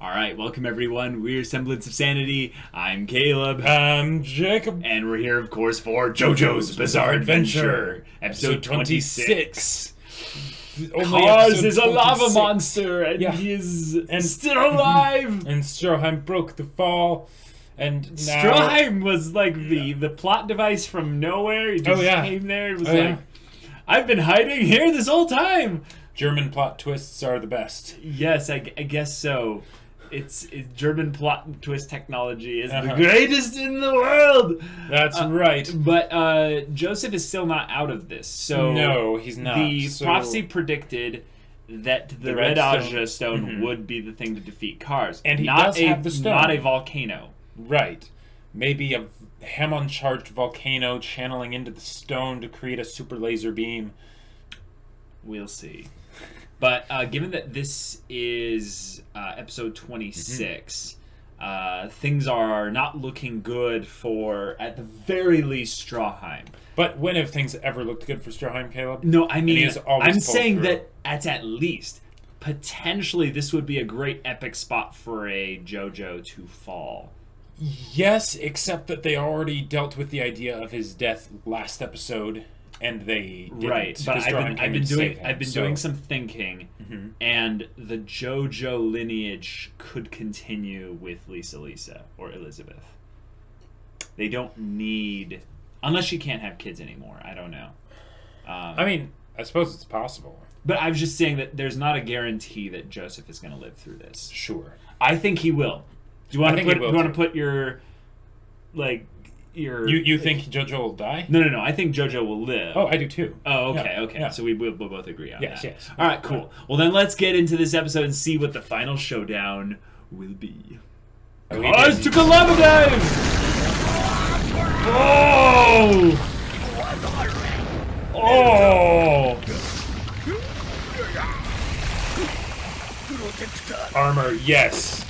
All right, welcome everyone. We're Semblance of Sanity. I'm Caleb. I'm Jacob. And we're here, of course, for JoJo's Bizarre Adventure, episode 26. Cars is a lava monster, and he is still alive. And Stroheim broke the fall, and now... Stroheim was like the plot device from nowhere. He just came there. It was I've been hiding here this whole time. German plot twists are the best. Yes, I guess so. It's German plot twist technology is the greatest in the world. That's right. But Joseph is still not out of this. So no, he's not. The prophecy predicted that the Red Aja stone would be the thing to defeat Cars, and he not does have the stone. Not a volcano. Right. Maybe a Hammond-charged volcano channeling into the stone to create a super laser beam. We'll see. But given that this is episode 26, things are not looking good for, at the very least, Stroheim. But when have things ever looked good for Stroheim, Caleb? No, I mean, I'm saying that at least, potentially, this would be a great epic spot for a JoJo to fall. Yes, except that they already dealt with the idea of his death last episode. And they didn't, but I've been doing some thinking, and the JoJo lineage could continue with Lisa or Elizabeth. They don't need, unless she can't have kids anymore. I don't know. I mean, I suppose it's possible. But I was just saying that there's not a guarantee that Joseph is going to live through this. Sure, I think he will. Do you want to put your You think JoJo will die? No. I think JoJo will live. Oh, I do too. Oh, okay, okay. Yeah. So we'll both agree on that. Yes. All right, cool. Well, then let's get into this episode and see what the final showdown will be. Cars took a lava dive! Oh! Oh! Armor, yes.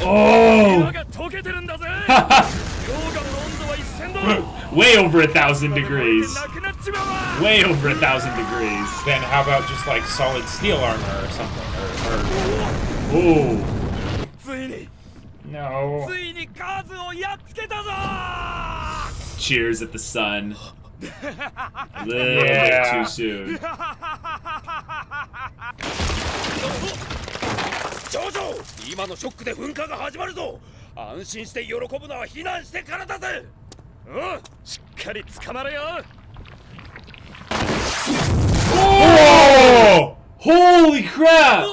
Oh! Way over 1,000 degrees. Way over 1,000 degrees. Then how about just like solid steel armor or something? Oh. No. Cheers at the sun. A little bit too soon. JoJo! 今のショックで噴火が始まるぞ。安心して喜ぶのは避難してからだぜ。しっかり捕まれよ。Oh! Holy crap!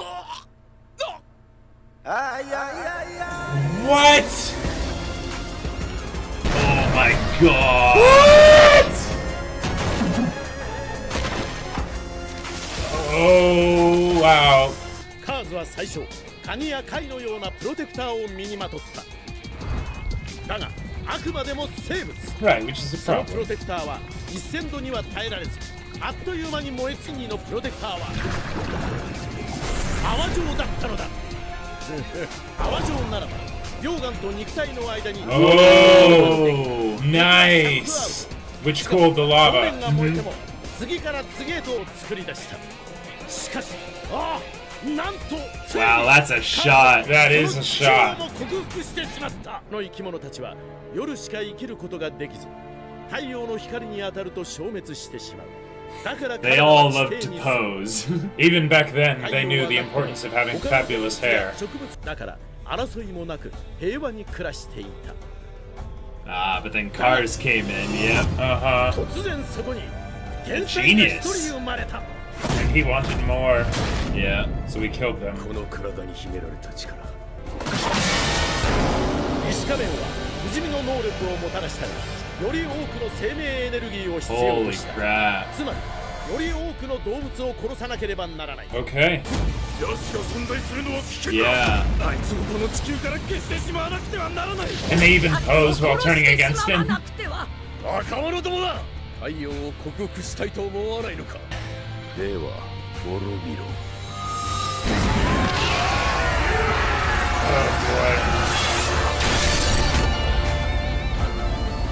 What? Oh my god! What? Oh wow. カーズは最初、カニや貝のようなプロテクターを身にまとった。だが、あくまでも生物。Right, which is a その problem. プロテクターは1000度には耐えられず、あっという間に燃え尽きのプロテクターは泡状だったのだ。泡状ならば、溶岩と肉体の間に Oh, nice. Which cooled the lava. 燃えても次から次へと作り出した。しかし、なんと Wow, that's a shot. That is a shot. 克服してしまったの生き物たちは夜しか生きることができず、太陽の光に当たると消滅してしまう。だから They all loved to pose. Even back then, they knew the importance of having fabulous hair. 植物だから争いもなく平和に暮らしていた。But then Cars came in, yep. 突然そこに天才が一人生まれた。And he wanted more. Yeah. So we killed them. この体に秘められた力。石仮面は不死身の能力をもたらしたが、より多くの生命エネルギーを必要とした。つまり、より多くの動物を殺さなければならない。Okay. ヤスが存在するのは危険だ。Yeah. あいつをこの地球から消してしまわなくてはならない。 And they even pose while turning against him. 若者どもだ。太陽を克服したいと思わないのか。では滅びろ。Oh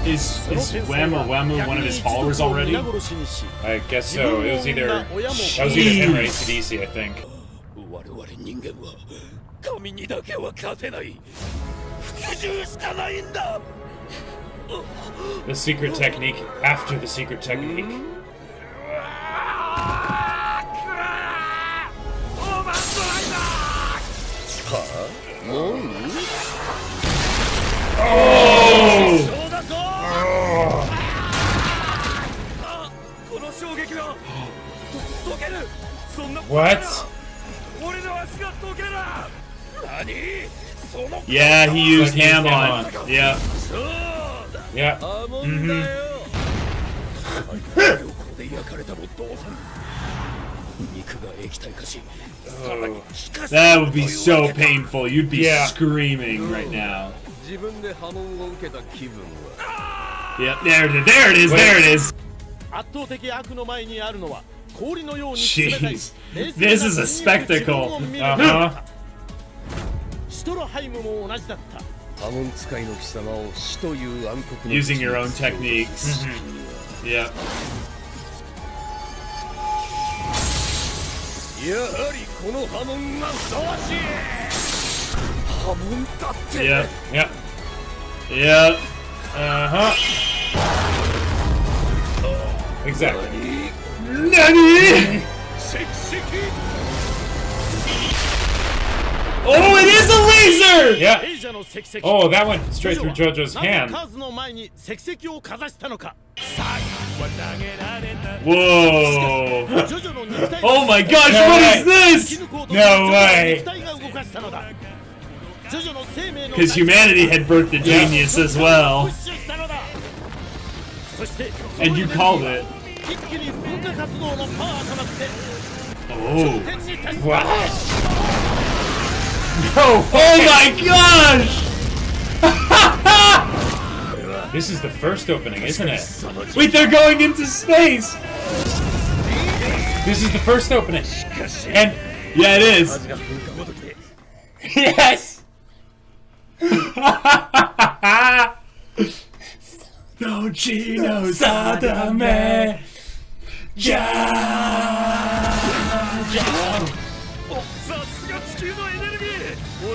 boy. Is Wem or Wemu one of his followers already? I guess so. It was either him or AC/DC, I think. The secret technique after the secret technique. What? Yeah, he used ham on. Yeah. Yeah. That would be so painful. You'd be screaming right now. Yep, there it is. There it is. There it is. Jeez. This is a spectacle. Using your own techniques. Yep. Yep. Yep. Yep. Exactly. Nani? Oh, it is a laser! Yeah. Oh, that went straight through JoJo's hand. Whoa. Oh my gosh, what is this? No way. Because humanity had birthed a genius as well. And you called it. Oh. What? No. Oh my gosh! This is the first opening, isn't it? Wait, they're going into space! This is the first opening. And yeah, it is. yes! No Chino Sadame.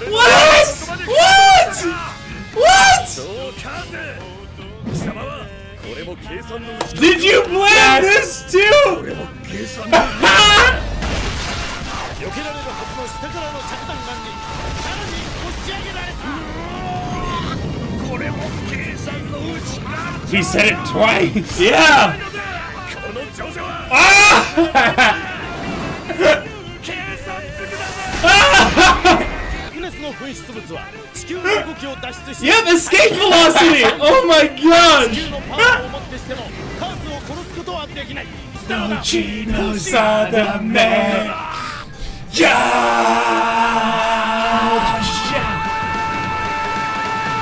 What? What? What? Did you plan this too? He said it twice. Yeah. Yep, escape velocity! Oh my gosh! No Chino Sadame!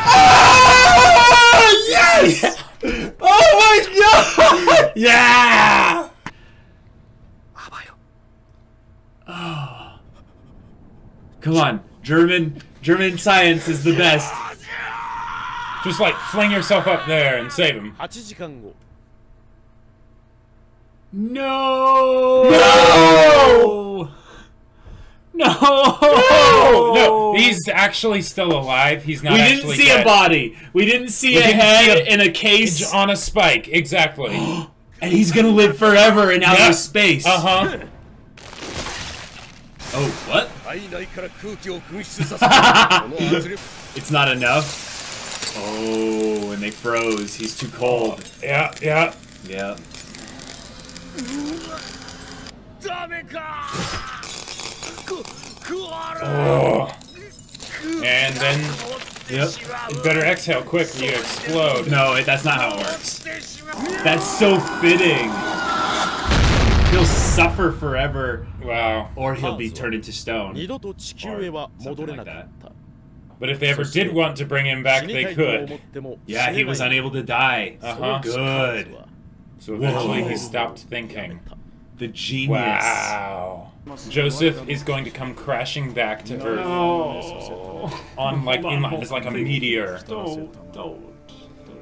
Oh, yes! Oh my god! Yeah! Oh. Come on, German science is the best. Just like fling yourself up there and save him. No! No! No! He's actually still alive. He's not. We didn't see a body. We didn't see a head in a case on a spike. Exactly. And he's gonna live forever in outer space. Uh-huh. Oh, what? It's not enough. Oh, and they froze. He's too cold. Yeah, yeah. Yeah. Oh. And then, yep. You better exhale quick or you explode. No, that's not how it works. That's so fitting. He'll suffer forever. Wow. Or he'll be turned into stone. Or something like that. But if they ever did want to bring him back, they could. Yeah, he was unable to die. Uh-huh. Good. So eventually he stopped thinking. The genius. Wow. Joseph is going to come crashing back to Earth. No. On like as like a meteor. Don't.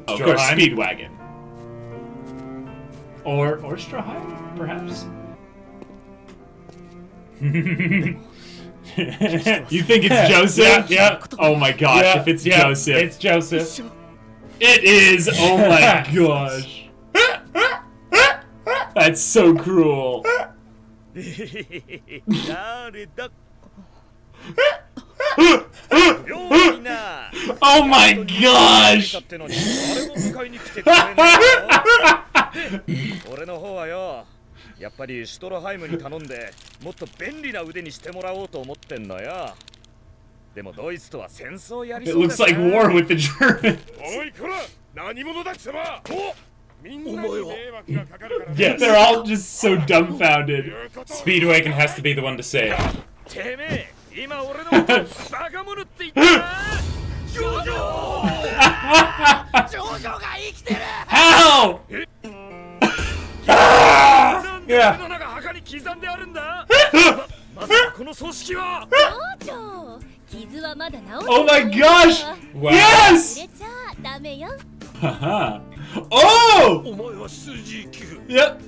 of course, Speedwagon. Or Stroheim, perhaps? You think it's Joseph? Yeah. Oh my gosh, if it's Joseph. It's Joseph. It is! Oh my gosh. That's so cruel. Oh my gosh! 俺の方はよ、やっぱりシュトロハイムに頼んでもっと便利な腕にしてもらおうと思ってんのよ。でもドイツとは戦争やりそうだ。 It looks like war with the Germans. おいこら、何者だ貴様。みんなに迷惑がかかるから。 Yes, they're all just so dumbfounded. Speedwagon has to be the one to say it. てめえ、今俺のことバカ者って言ったな。ジョジョ。ジョジョが生きてる。 How? Yeah. Oh my gosh! Wow. Yes! Haha. Oh! Yep.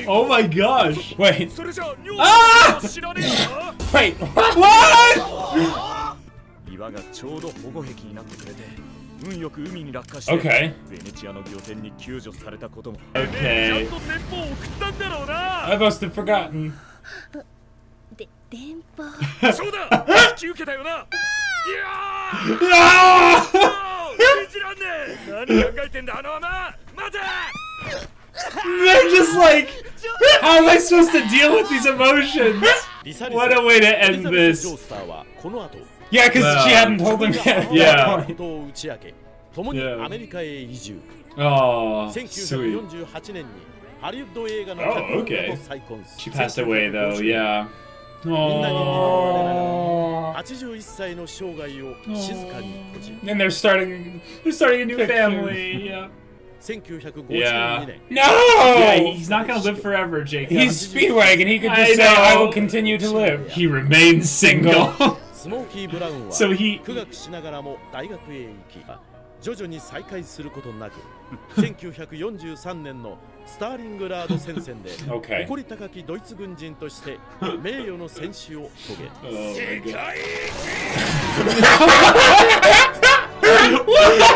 Oh my gosh. Wait. Ah! Wait. What? 岩がちょうど保護壁になってくれて、運よく海に落下して、 Okay. ベネチアの漁船に救助されたことも。 Okay. ちゃんと電報を送ったんだろうな。 I must have forgotten. 電報。そうだ。引き受けたよな。いやー。 Ah! 信じらんねえ。何考えてんだあのまま。待て。 They're just like, how am I supposed to deal with these emotions? What a way to end this. Yeah, because she hadn't told him yet. Yeah. Yeah. Oh, sweet. ハリウッド映画の Oh, okay. She passed away though, yeah. Oh. 81歳の生涯を静かに閉じ。 And they're starting a new family. Yeah. 1952 Yeah. 年。 No! Yeah, he's not gonna live forever, Jacob. He's Speedwagon. He could just say, know. I will continue to live. He remains single. スモーキー・ブラウンは So he 苦学しながらも大学へ行き、徐々に再会することなく、1943年のスターリングラード戦線で Okay. 誇り高きドイツ軍人として名誉の戦死を遂げ、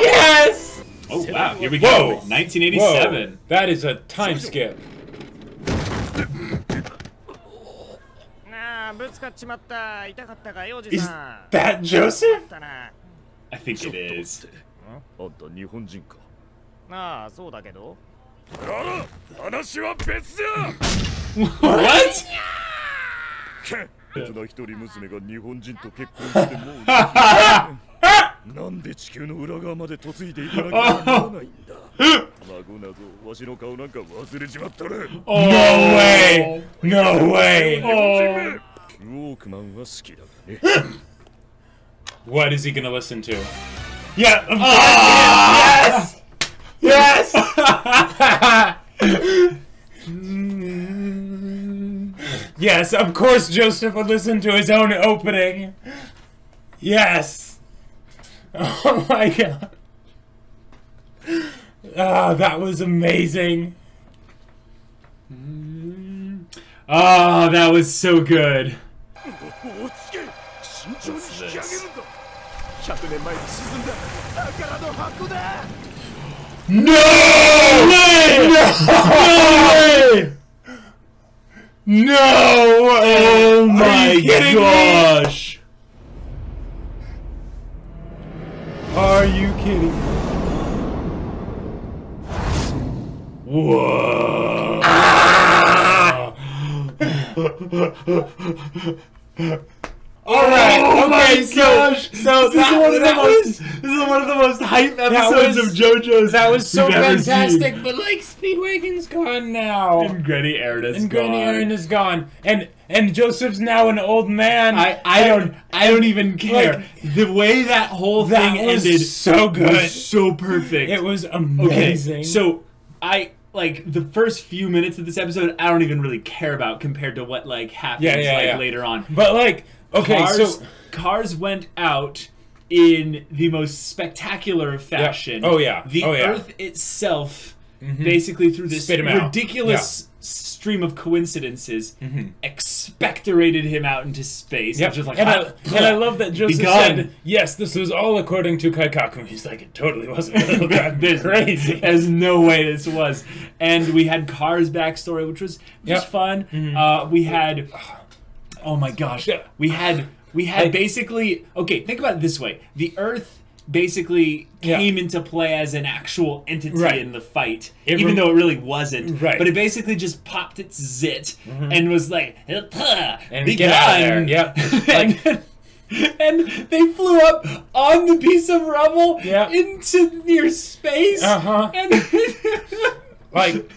Yes! Oh wow, here we go. Whoa. 1987. Whoa. That is a time skip. なあ、ぶつかっちまった。痛かったか、幼児 Is さん。 that Joseph? だな。 I think it is. あんた日本人か。ああ、そうだけど。あら、話は別じゃ。 What? 別な一人娘が日本人と結婚してもうなんで地球の裏側まで嫁いでいかなきゃならないんだ。孫などわしの顔なんか忘れちまったね。 No way! No way! ウォークマンは好きだがね。 What is he gonna listen to? Yeah! Yes! Yes! Yes, of course Joseph would listen to his own opening. Yes! Oh my god. Ah, that was amazing. Oh, that was so good. What's this? 100年前に沈んだ宝の箱だ。 No way! No way! No! Oh my gosh! Are you kidding? Whoa! Alright, okay, so this is one of the most hype episodes of JoJo's. That was so we've ever fantastic, seen. but like Speedwagon's gone now. And Granny Aaron is And gone. Granny Aaron is gone. And Joseph's now an old man. I don't even care. The way that whole That thing was ended so good. was so perfect. It was amazing. Okay, so like the first few minutes of this episode I don't even really care about compared to what like happens later on. But like, okay, Cars, so cars went out in the most spectacular fashion. Oh yeah. The Earth itself, basically through this ridiculous stream of coincidences, expectorated him out into space. Yep. Just like, and I love that Joseph begun. said, yes, this was all according to Kaikaku. He's like, it totally wasn't. This crazy. There's no way this was. And we had Car's backstory, which was fun. We had, oh my gosh, we had basically, okay, think about it this way. The Earth basically came into play as an actual entity in the fight, even though it really wasn't. But it basically just popped its zit and was like, and get out of there. Yep. And they flew up on the piece of rubble into near space. And like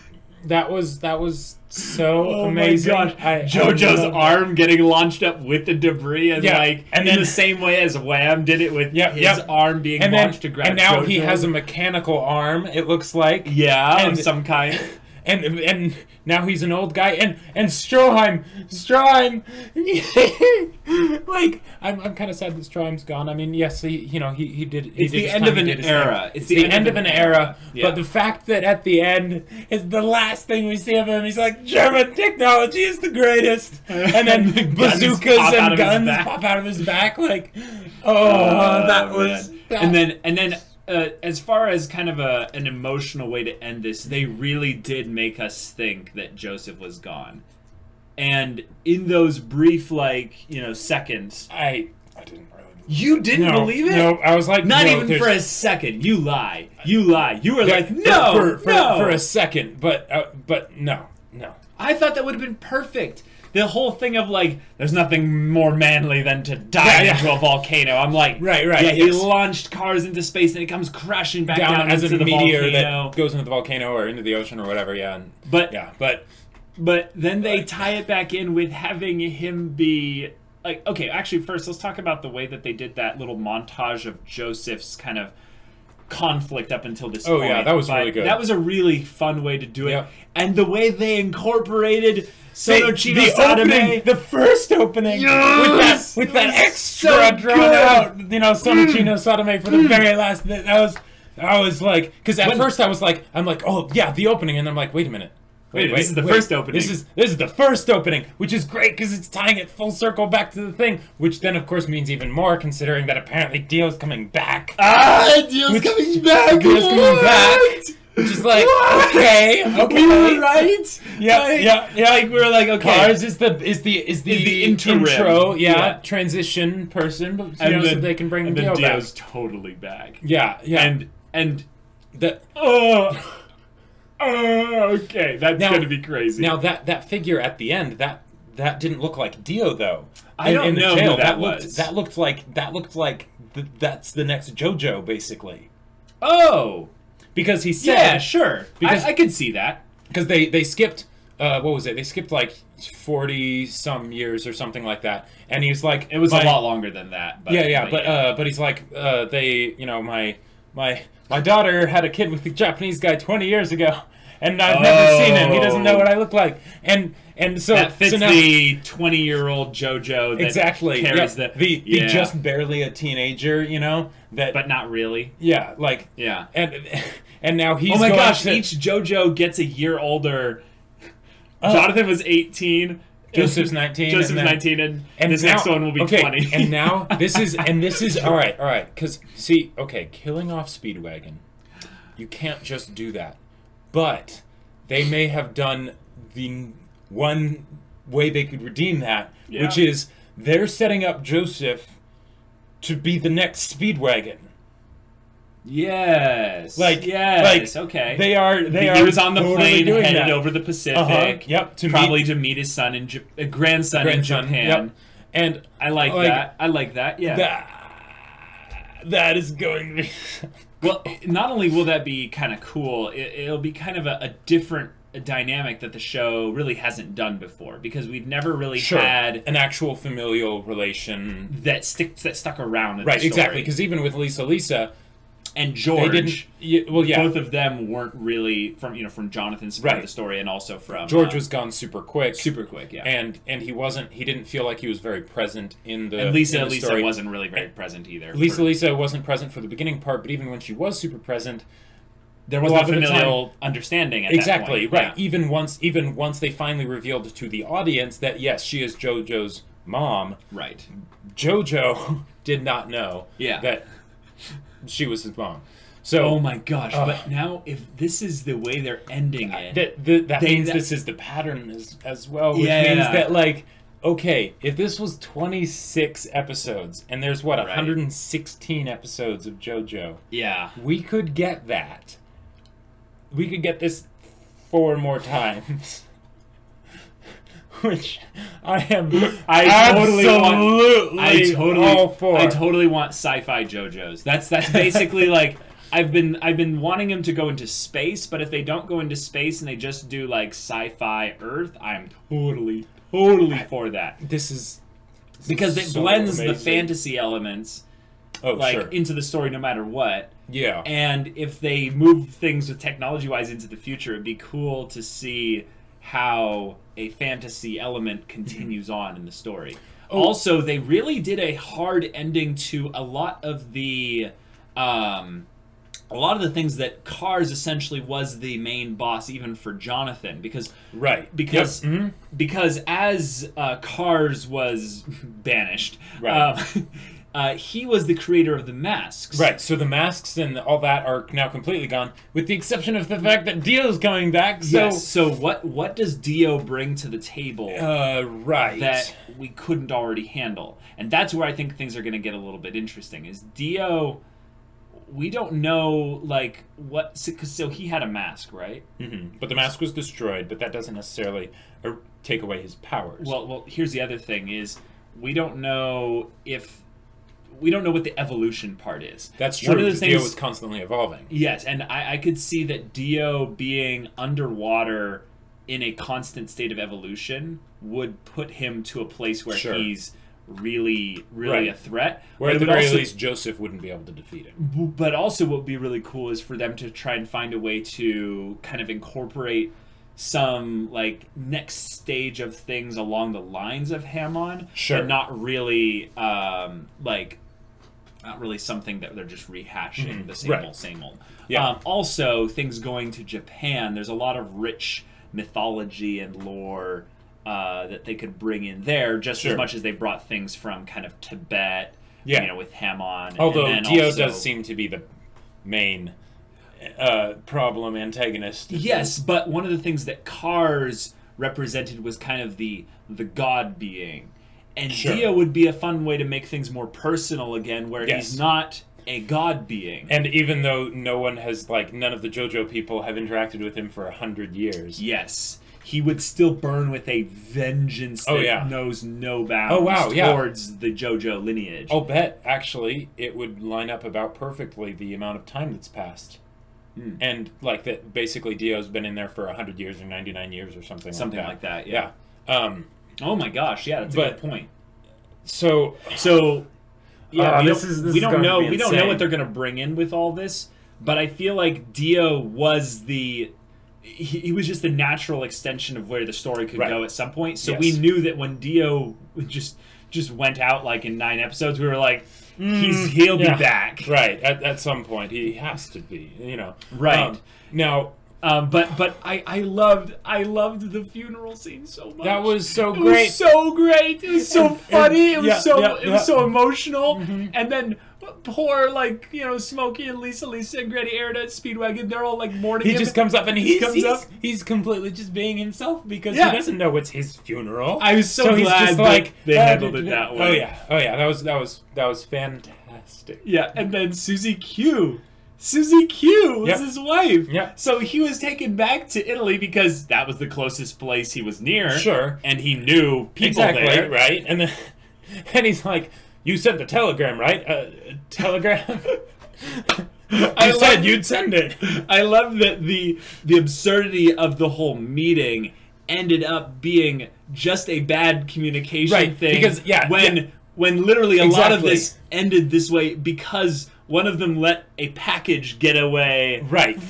that was so amazing. My gosh. JoJo's arm getting launched up with the debris and like and in the same way as Wham did it with his arm being launched to grab and now JoJo. He has a mechanical arm, it looks like. Of some kind. And now he's an old guy, and Stroheim, like I'm kind of sad that Stroheim's gone. I mean, yes, he did. It's the end of an era. It's the end of an era. But the fact that at the end is the last thing we see of him, he's like, German technology is the greatest, and then bazookas and guns pop out of his back, like, that was. And then. As far as kind of an emotional way to end this, they really did make us think that Joseph was gone. And in those brief, seconds... I didn't really... You didn't believe it? No, I was like... Not even for a second. You lie. You were like, no, for a second, but no. I thought that would have been perfect. The whole thing of there's nothing more manly than to dive into a volcano. I'm like, right. Yeah, he launched cars into space and it comes crashing back down as into a the meteor volcano. that goes into the volcano or into the ocean or whatever. Yeah, but then they tie it back in with having him be okay. Actually, first let's talk about the way that they did that little montage of Joseph's kind of conflict up until this point. Oh yeah, that was really good. That was a really fun way to do it, and the way they incorporated Sonochino Sadame, the first opening, with that extra drawn out, Sonochino Sadame for the very last bit. I was like, because at first I'm like, oh yeah, the opening, and I'm like, wait a minute. Wait, this is the first opening. This is the first opening, which is great because it's tying it full circle back to the thing, which then of course means even more considering that apparently Dio's coming back. Dio's coming back. Dio's coming back. Which is like, okay. We were right. Yeah. Like we were like, okay. Cars is the intro, transition person, so they can bring Dio back. Dio's totally back. Yeah. And the okay, that's gonna be crazy. Now that figure at the end, that didn't look like Dio though. I don't know who that was. That looked like that's the next JoJo basically. Oh. Because he said... Yeah, sure. Because I could see that. Because they skipped... what was it? They skipped 40-some years or something like that. And he was like... It was a lot longer than that. But he's like, my daughter had a kid with a Japanese guy 20 years ago. And I've never seen him. He doesn't know what I look like. And so... That fits the 20-year-old JoJo that carries the just barely a teenager, but not really. Yeah, and now he's my gosh, each JoJo gets a year older. Jonathan was 18. Joseph's 19. Joseph's 19, and this next one will be 20. And now this is all right. Because killing off Speedwagon, you can't just do that. But they may have done the one way they could redeem that, which is they're setting up Joseph to be the next Speedwagon. Yes. Okay. They are. He was on the totally plane headed that. over the Pacific. To meet his son in grandson in Japan. Yep. And I like that. I like that. Yeah. That is going to be. Well, not only will that be kind of cool, it'll be kind of a different dynamic that the show really hasn't done before, because we've never really had an actual familial relation that stuck around in right, the story. Exactly, because even with Lisa, And George, both of them weren't really from Jonathan's part of the story, and also from George was gone super quick, yeah. And he didn't feel like he was very present in the. And Lisa wasn't really very present either. Lisa wasn't present for the beginning part, but even when she was super present, there was a familial understanding at that point. Right. Yeah. Even once they finally revealed to the audience that yes, she is JoJo's mom. Right. JoJo did not know that she was his mom. So, oh my gosh! But now, if this is the way they're ending it, that means this is the pattern as well. Which means that, like, okay, if this was 26 episodes and there's 116 episodes of JoJo, we could get that. We could get this 4 more times. Which I totally want sci-fi JoJo's. That's basically like I've been wanting him to go into space, but if they don't go into space and they just do like sci-fi Earth, I'm totally for that. This is because it blends the fantasy elements into the story no matter what. Yeah. And if they move things with technology-wise into the future, it'd be cool to see how a fantasy element continues on in the story. Also, they really did a hard ending to a lot of the things that Cars essentially was the main boss, even for Jonathan, because as Cars was banished, he was the creator of the masks. Right, so the masks and all that are now completely gone, with the exception of the fact that Dio's coming back. So, so what does Dio bring to the table that we couldn't already handle? And that's where I think things are going to get a little bit interesting, is Dio... We don't know, like, what... So he had a mask, right? Mm-hmm. But the mask was destroyed, but that doesn't necessarily take away his powers. Well, here's the other thing, is we don't know what the evolution part is. That's true, because Dio was constantly evolving. Yes, and I could see that Dio being underwater in a constant state of evolution would put him to a place where he's really a threat. Where at the very least Joseph wouldn't be able to defeat him. But also what would be really cool is for them to try and find a way to kind of incorporate some like next stage of things along the lines of Hamon, but not really something that they're just rehashing the same old. Yeah. Also, things going to Japan, there's a lot of rich mythology and lore that they could bring in there, just as much as they brought things from kind of Tibet, with Hamon. Although Dio does seem to be the main problem antagonist. Yes, but one of the things that Cars represented was kind of the god being. And Dio would be a fun way to make things more personal again, where he's not a god being. And even though none of the JoJo people have interacted with him for 100 years. Yes. He would still burn with a vengeance that knows no bounds towards the JoJo lineage. I'll bet, actually, it would line up about perfectly the amount of time that's passed. And, like, that basically Dio's been in there for 100 years or 99 years or something like that. Yeah. Oh my gosh, that's a good point. So yeah, we don't know what they're going to bring in with all this, but I feel like Dio was he was just the natural extension of where the story could go at some point. So we knew that when Dio just went out like in 9 episodes, we were like, he'll be back. Right. At some point, he has to be. Right. Now. But I loved the funeral scene so much. That was so great. It was so great. It was so funny. It was so emotional. Mm-hmm. And then poor Smokey and Lisa and Granny Erida at Speedwagon, they're all like mourning him. He just comes up and he's completely just being himself because he doesn't know it's his funeral. I was so glad that they handled it that way. Oh yeah, that was fantastic. Yeah, and then Susie Q was his wife. Yep. So he was taken back to Italy because that was the closest place he was near. Sure. And he knew people there. Right. And he's like, you sent the telegram, right? Telegram? You said you'd send it. I love that the absurdity of the whole meeting ended up being just a bad communication thing. Because, when literally a lot of this ended this way because one of them let a package get away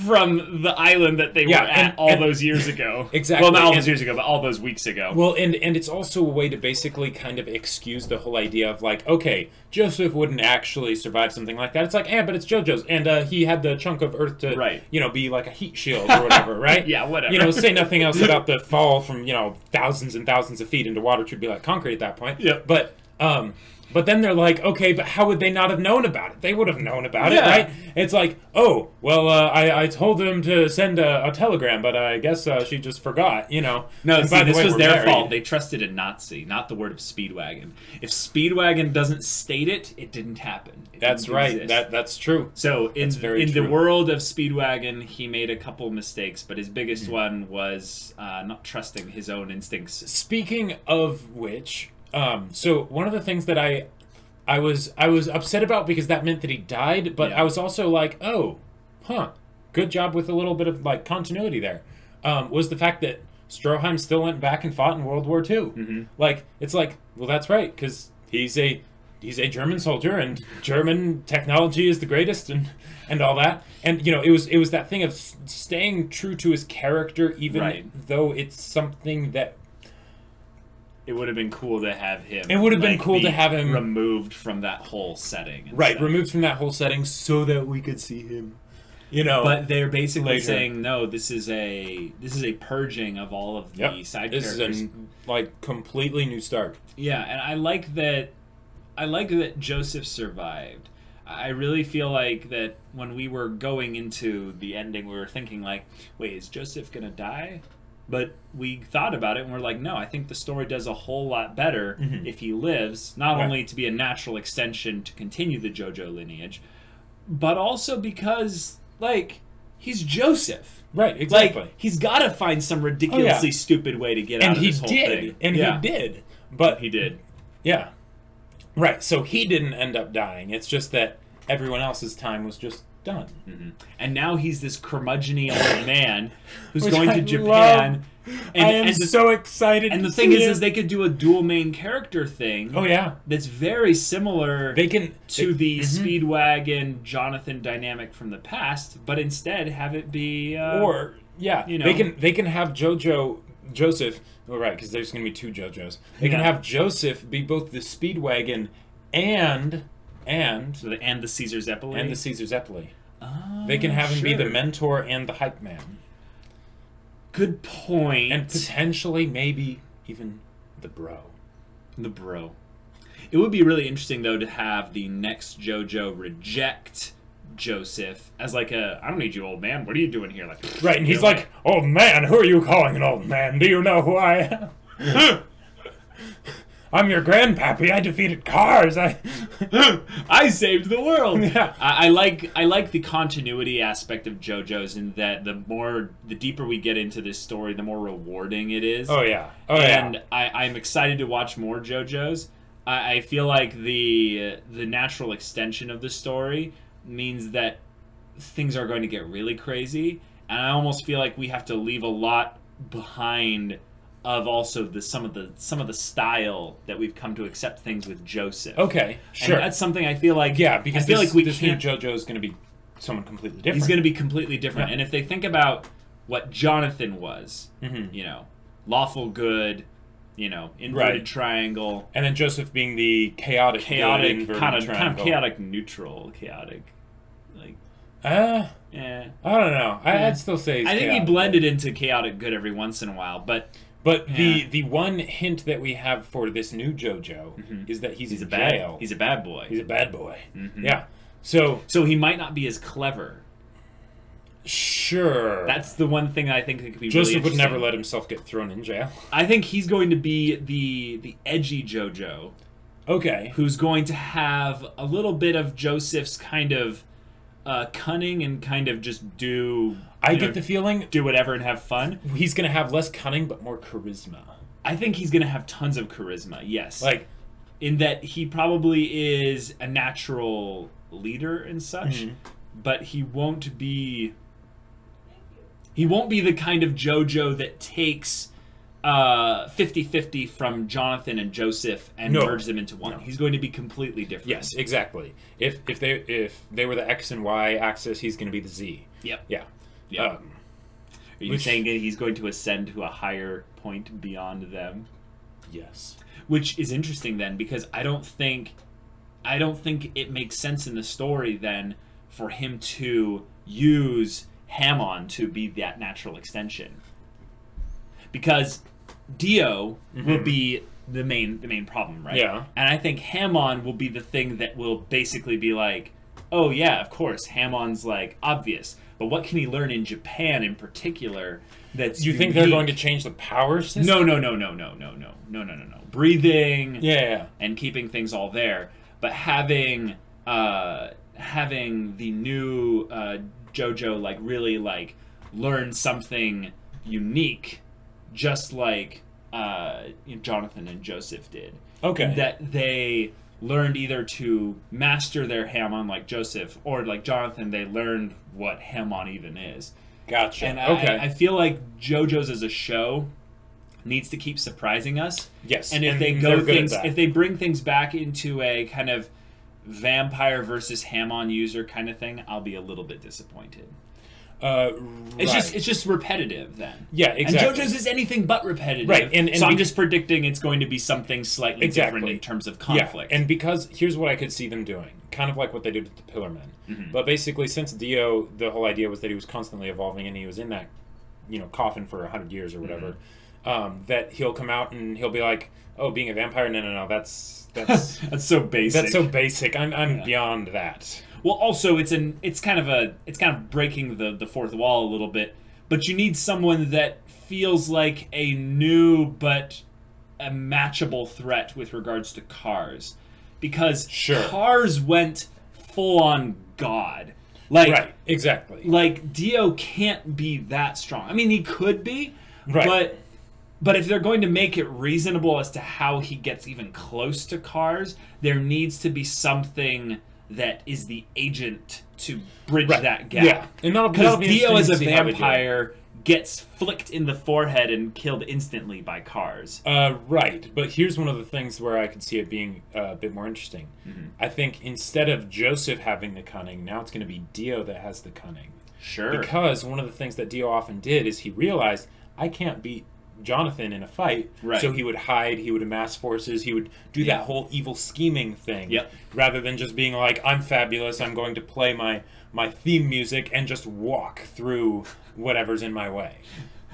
from the island that they were at all those years ago. Exactly. Well, not all those years ago, but all those weeks ago. Well, and it's also a way to basically kind of excuse the whole idea of like, okay, Joseph wouldn't actually survive something like that. It's like, but it's JoJo's, and he had the chunk of Earth to, be like a heat shield or whatever, right? Yeah, whatever. Say nothing else about the fall from, thousands and thousands of feet into water, which would be like concrete at that point. Yeah. But then they're like, okay, but how would they not have known about it? They would have known about it, right? It's like, oh, well, I told them to send a telegram, but I guess she just forgot, No, see, this was their fault. They trusted a Nazi, not the word of Speedwagon. If Speedwagon doesn't state it, it didn't happen. That's right. That's true. So in the world of Speedwagon, he made a couple mistakes, but his biggest one was not trusting his own instincts. Speaking of which... so one of the things that I was upset about because that meant that he died, but I was also like, good job with a little bit of like continuity there. Was the fact that Stroheim still went back and fought in World War II. Like it's like, well, that's right, because he's a German soldier and German technology is the greatest and all that. And it was that thing of staying true to his character, even though it's something that. It would have been cool to have him. It would have been cool to have him removed from that whole setting. Removed from that whole setting so that we could see him. But they're basically saying no. This is a purging of all of the side characters. This is a completely new start. Yeah, and I like that. Joseph survived. I really feel like that when we were going into the ending, we were thinking like, wait, is Joseph gonna die? But we thought about it and we're like, no, I think the story does a whole lot better if he lives, not only to be a natural extension to continue the JoJo lineage, but also because, like, he's Joseph. Right, exactly. Like, he's got to find some ridiculously stupid way to get out of this whole thing. And he did. But he did. Yeah. Right, so he didn't end up dying. It's just that everyone else's time was just done. And now he's this curmudgeon-y old man who's going to Japan. I am so excited. And the thing is they could do a dual main character thing. Oh yeah, that's very similar. To the Speedwagon Jonathan dynamic from the past, but instead have it be they can have Joseph. Oh, right, because there's going to be two JoJos. They can have Joseph be both the Speedwagon and the Caesar Zeppeli. Oh, they can have him be the mentor and the hype man. Good point. And potentially, maybe even the bro. It would be really interesting, though, to have the next JoJo reject Joseph as like I don't need you, old man. What are you doing here? Like, right, and he's like, old man, who are you calling an old man? Do you know who I am? I'm your grandpappy. I defeated cars. I saved the world. Yeah. I like the continuity aspect of JoJo's in that the deeper we get into this story, the more rewarding it is. Oh yeah. I'm excited to watch more JoJo's. I feel like the natural extension of the story means that things are going to get really crazy, and I almost feel like we have to leave a lot behind of also some of the style that we've come to accept things with Joseph. Okay, sure. And that's something I feel like because I feel like this new JoJo is going to be someone completely different. He's going to be completely different. Yeah. And if they think about what Jonathan was, lawful good, inverted triangle, and then Joseph being the chaotic good, kind of chaotic neutral, like I don't know. I'd still say I think he blended into chaotic good every once in a while, but the one hint that we have for this new JoJo is that he's in jail. He's a bad boy. He's a bad boy. Yeah. So he might not be as clever. Sure. That's the one thing I think that could be Joseph really would never let himself get thrown in jail. I think he's going to be the edgy JoJo. Okay. Who's going to have a little bit of Joseph's kind of cunning and kind of just do... I get the feeling... Do whatever and have fun. He's going to have less cunning, but more charisma. I think he's going to have tons of charisma, yes. Like... In that he probably is a natural leader and such, but he won't be... He won't be the kind of JoJo that takes 50-50 from Jonathan and Joseph and merge them into one. No. He's going to be completely different. Yes, exactly. If they were the X and Y axis, he's going to be the Z. Yep. Yeah. Yep. Are you saying he's going to ascend to a higher point beyond them? Yes. Which is interesting then, because I don't think it makes sense in the story then for him to use Hamon to be that natural extension. Because Dio will be the main problem, right? Yeah. And I think Hamon will be the thing that will basically be like, oh yeah, of course, Hamon's like obvious. But what can he learn in Japan in particular that's You think they're going to change the power system? No. Breathing and keeping things all there. But having the new JoJo like really like learn something unique, just like Jonathan and Joseph did. Okay. That they learned either to master their Hamon like Joseph, or like Jonathan, they learned what Hamon even is. Gotcha. And okay. I feel like JoJo's as a show needs to keep surprising us. Yes. And if they bring things back into a kind of vampire versus Hamon user kind of thing, I'll be a little bit disappointed. It's just repetitive then. Yeah, exactly. And JoJo's is anything but repetitive. Right. And so I'm just predicting it's going to be something slightly different in terms of conflict. Yeah. And because here's what I could see them doing, kind of like what they did with the Pillar Men. But basically, since Dio, the whole idea was that he was constantly evolving and he was in that, coffin for 100 years or whatever. That he'll come out and he'll be like, "Oh, being a vampire? No, that's that's so basic. That's so basic. I'm beyond that." Well, also it's kind of breaking the fourth wall a little bit, but you need someone that feels like a new but a matchable threat with regards to Cars, because Cars went full on God. Like, right, exactly. Like Dio can't be that strong. I mean, he could be, right. But if they're going to make it reasonable as to how he gets even close to Cars, there needs to be something that is the agent to bridge that gap. Yeah, because Dio as a vampire gets flicked in the forehead and killed instantly by Cars. Right, but here's one of the things where I could see it being a bit more interesting. I think instead of Joseph having the cunning, now it's going to be Dio that has the cunning. Sure. Because one of the things that Dio often did is he realized, I can't beat Jonathan in a fight, so he would hide, he would amass forces, he would do that whole evil scheming thing, rather than just being like, I'm fabulous, I'm going to play my theme music and just walk through whatever's in my way.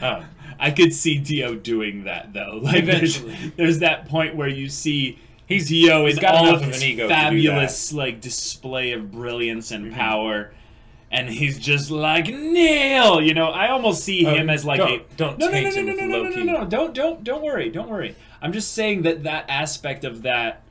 I could see Dio doing that, though. Like, there's that point where you see Dio in all of his fabulous like display of brilliance and power. And he's just like, Neil! I almost see him as like Don't worry. I'm just saying that aspect of that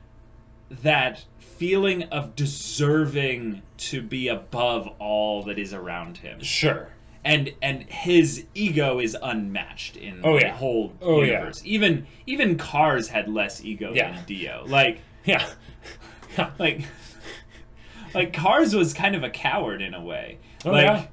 feeling of deserving to be above all that is around him. Sure. And his ego is unmatched in the whole universe. Yeah. Even Cars had less ego than Dio. Like, like Cars was kind of a coward in a way. Totally.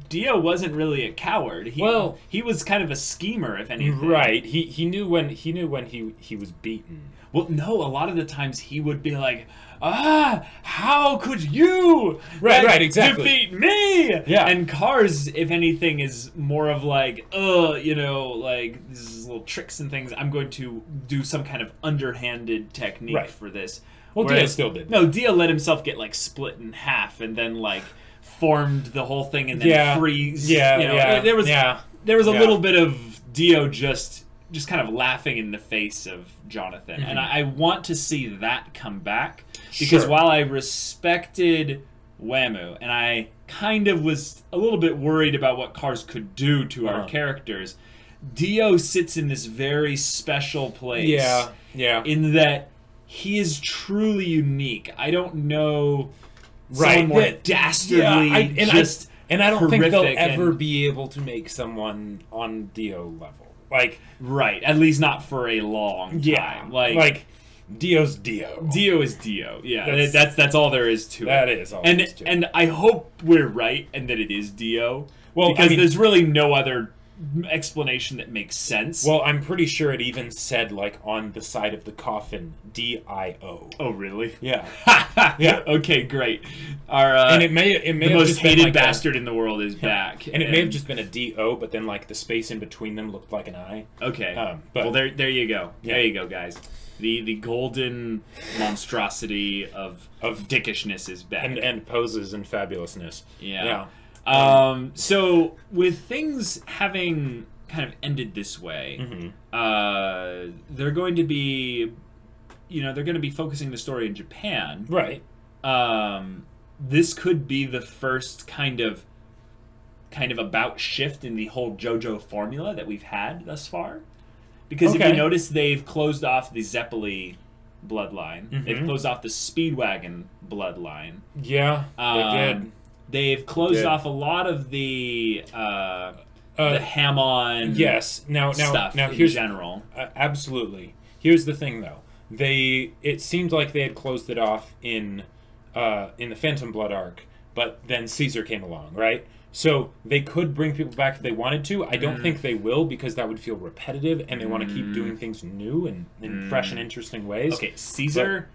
Dio wasn't really a coward. He was kind of a schemer, if anything. Right. He knew when he was beaten. Well, no, a lot of the times he would be like, how could you defeat me? Yeah. And Cars, if anything, is more of like, like these little tricks and things. I'm going to do some kind of underhanded technique for this. Well, Dio still did. No, Dio let himself get like split in half and then like formed the whole thing and then freeze. There was a little bit of Dio just kind of laughing in the face of Jonathan. And I want to see that come back, because while I respected Wamuu and I kind of was a little bit worried about what Cars could do to our characters, Dio sits in this very special place. In that he is truly unique. I don't know someone more dastardly, and I don't think they'll ever be able to make someone on Dio level. Like, at least not for a long time. Like Dio's Dio. Dio is Dio. Yeah, that's all there is to it. That is all there is to it. And I hope we're right and that it is Dio. Well, because there's really no other explanation that makes sense. Well, I'm pretty sure it even said, like, on the side of the coffin, D-I-O. Oh, really? Yeah. Yeah. Okay, great. Our and it may the have most just been hated like bastard in the world is back. And it may have just been a D-O, but then, like, the space in between them looked like an I. Okay. But, well, there you go. Yeah. There you go, guys. The golden monstrosity of dickishness is back. And poses and fabulousness. Yeah. So with things having kind of ended this way, they're going to be, they're going to be focusing the story in Japan. Right. This could be the first kind of about shift in the whole JoJo formula that we've had thus far. Because if you notice, they've closed off the Zeppeli bloodline. They've closed off the Speedwagon bloodline. Yeah, they did. They've closed off a lot of the Hamon stuff in general. Absolutely. Here's the thing, though. It seemed like they had closed it off in the Phantom Blood arc, but then Caesar came along, right? So they could bring people back if they wanted to. I don't think they will, because that would feel repetitive, and they want to keep doing things new and in fresh and interesting ways. Okay, Caesar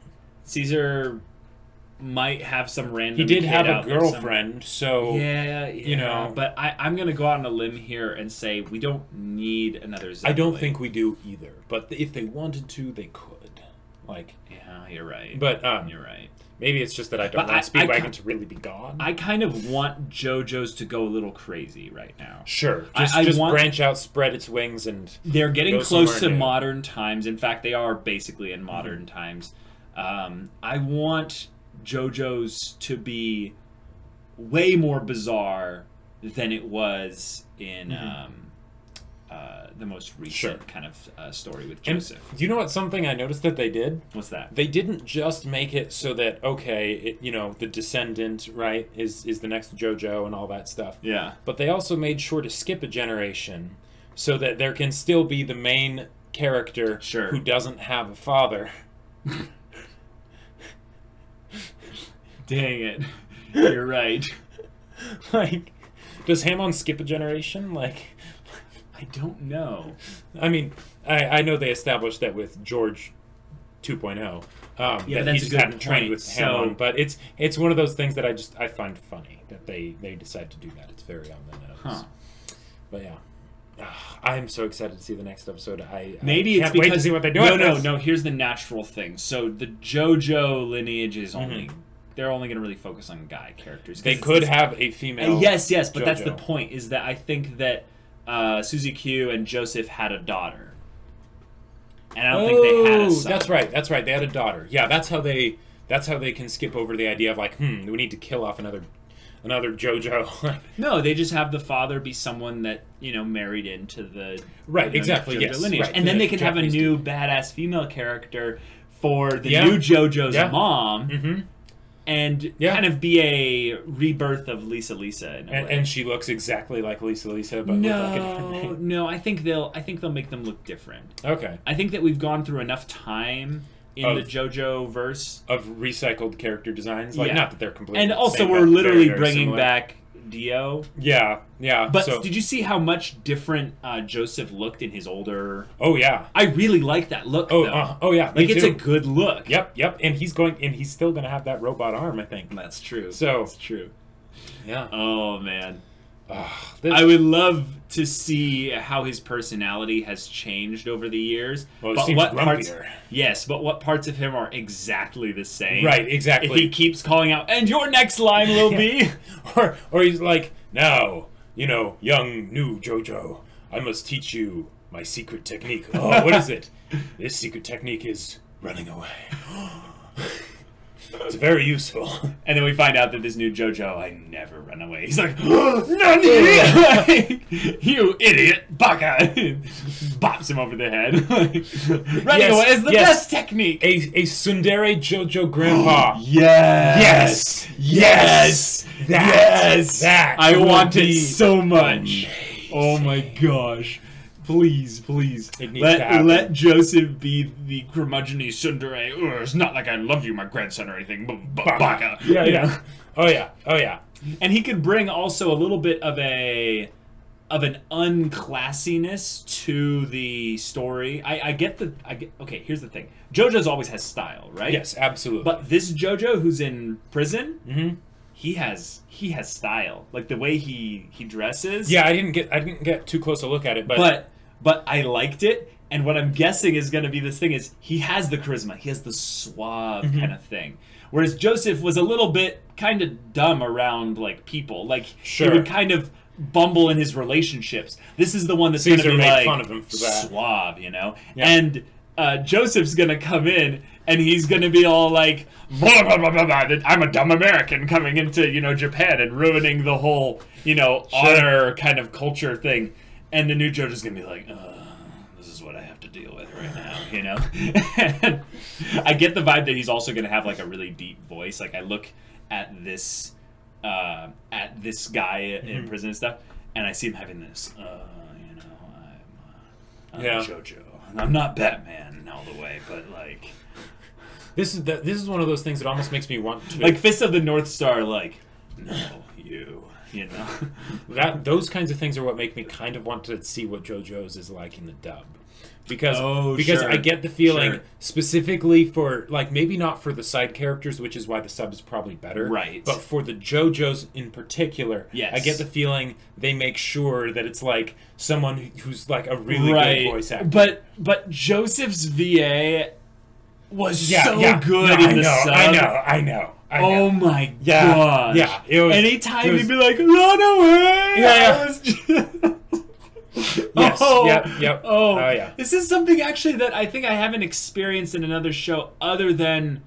might have some random. He did have a girlfriend, so yeah. But I'm gonna go out on a limb here and say we don't need another Zeppeli. I don't think we do either. But if they wanted to, they could. Like, yeah, you're right. But you're right. Maybe it's just that I don't want Speedwagon to really be gone. I kind of want JoJo's to go a little crazy right now. Sure. Just branch out, spread its wings, and they're getting close to modern times. In fact, they are basically in modern times. I want JoJo's to be way more bizarre than it was in the most recent kind of story with Joseph. And do you know what? Something I noticed that they did? What's that? They didn't just make it so that, the descendant, right, is the next JoJo and all that stuff. Yeah. But they also made sure to skip a generation so that there can still be the main character who doesn't have a father. Dang it. You're right. Like, does Hamon skip a generation? Like, I don't know. I mean, I know they established that with George 2.0. That he just hadn't trained with Hamon, but it's one of those things that I find funny that they decide to do that. It's very on the nose. But yeah. I'm so excited to see the next episode. Maybe I can't it's because wait to see what they do. No. Here's the natural thing. So the JoJo lineage is only they're only going to really focus on guy characters. They could have a female. Yes, but JoJo. that's the point. Is that I think that Suzy Q and Joseph had a daughter, and I don't think they had a son. That's right. They had a daughter. Yeah, that's how they can skip over the idea of like, we need to kill off another JoJo. No, they just have the father be someone that married into the exactly JoJo yes, lineage, right. and then they can Japanese have a new badass female character for the new JoJo's mom. And kind of be a rebirth of Lisa in a way. And she looks exactly like Lisa, but with like a different name. No, I think they'll make them look different. Okay. I think that we've gone through enough time in the JoJo verse of recycled character designs. Like, not that they're completely and also same, we're literally very bringing similar. Back Dio. Yeah. But did you see how much different Joseph looked in his older? Oh yeah, I really like that look. Though. Yeah, like it's a good look. Yep, and he's still gonna have that robot arm, I think. That's true. So that's true. Yeah. Oh man. I would love to see how his personality has changed over the years. Well, but what parts of him are exactly the same? Right, exactly. If he keeps calling out, and your next line will be, or he's like, now, young new JoJo, I must teach you my secret technique. Oh, what is it? This secret technique is running away. It's very useful. And then we find out that this new JoJo, I never run away. He's like, Nani! You idiot! Baka! Bops him over the head. Running away is the best technique! A tsundere JoJo grandpa. Yes! That I want it so much. Amazing. Oh my gosh. Please. It needs to happen. Let Joseph be the curmudgeon-y tsundere. It's not like I love you, my grandson, or anything. Baka. Yeah. Oh yeah. And he could bring also a little bit of an unclassiness to the story. Okay, here's the thing. JoJo's always has style, right? Yes, absolutely. But this JoJo who's in prison, mm-hmm. he has style. Like the way he dresses. Yeah, I didn't get too close a look at it, but I liked it. And what I'm guessing is going to be this thing is he has the charisma. He has the suave mm-hmm. kind of thing. Whereas Joseph was a little bit kind of dumb around like people. Like sure. he would kind of bumble in his relationships. This is the one that's going to be like fun of him for that. Suave, you know? Yeah. And Joseph's going to come in and he's going to be all like, blah, blah, blah, blah, blah, that I'm a dumb American coming into, Japan and ruining the whole, sure. honor kind of culture thing. And the new JoJo's going to be like, this is what I have to deal with right now, And I get the vibe that he's also going to have like a really deep voice. Like I look at this guy mm-hmm. in prison and stuff, and I see him having this, I'm JoJo. I'm not Batman all the way, but like this is one of those things that almost makes me want to like Fist of the North Star. Like no, you. Those kinds of things are what make me kind of want to see what JoJo's is like in the dub. Because sure. I get the feeling specifically for like maybe not for the side characters, which is why the sub is probably better. Right. But for the JoJo's in particular, yes. I get the feeling they make sure that it's like someone who's like a really good voice actor. But Joseph's VA was good in the sub. I know. Oh my gosh. Yeah. It was, anytime he'd be like, run away! Yeah. Yes. Yep. Oh, yeah. This is something actually that I think I haven't experienced in another show other than,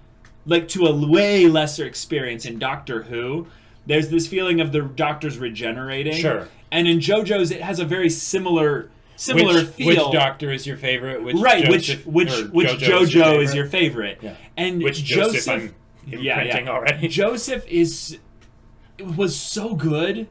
like, to a way lesser experience in Doctor Who. There's this feeling of the doctors regenerating. Sure. And in JoJo's, it has a very similar feel. Which doctor is your favorite? Which JoJo is your favorite? Yeah. And which Joseph already. Joseph was so good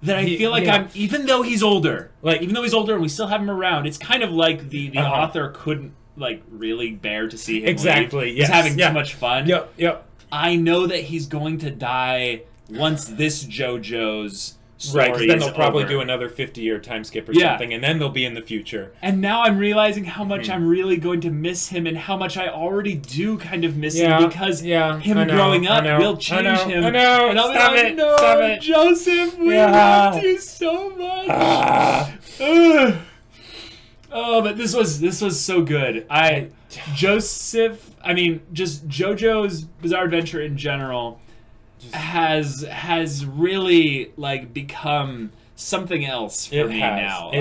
that I feel like even though he's older and we still have him around, it's kind of like the author couldn't like really bear to see him exactly. He's having too much fun. Yep. I know that he's going to die once this JoJo's story because then they'll probably over. do another 50-year time skip or something, and then they'll be in the future. And now I'm realizing how much I'm really going to miss him, and how much I already do kind of miss him, because him growing up will change him. I know. And I'll Stop be like, Stop it. Joseph, we loved you so much. But this was so good. Just JoJo's Bizarre Adventure in general has really like become something else for me now.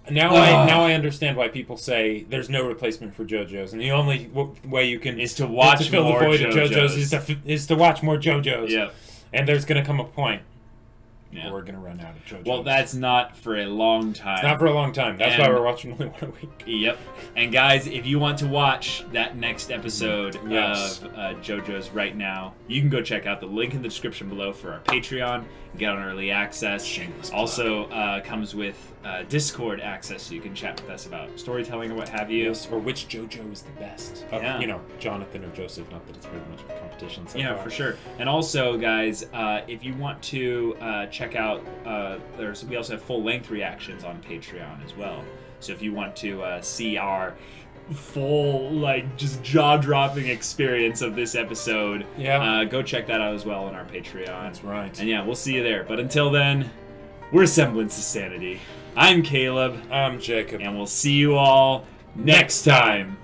Now I understand why people say there's no replacement for JoJo's, and the only way you can is to watch fill more the void JoJo's. of JoJo's is to watch more JoJo's. Yeah. And there's gonna come a point where we're gonna run out of JoJo's. Well, that's not for a long time. It's not for a long time. That's why we're watching only one a week. Yep. And guys, if you want to watch that next episode of JoJo's right now, you can go check out the link in the description below for our Patreon. Get on early access. Shameless also comes with Discord access, so you can chat with us about storytelling or what have you. Yes, or which JoJo is the best. Jonathan or Joseph. Not that it's really much of a competition. So far. For sure. And also, guys, if you want to check out, we also have full-length reactions on Patreon as well. So if you want to see our full, just jaw-dropping experience of this episode, go check that out as well on our Patreon. That's right. And we'll see you there. But until then, we're Semblance of Sanity. I'm Caleb. I'm Jacob. And we'll see you all next time.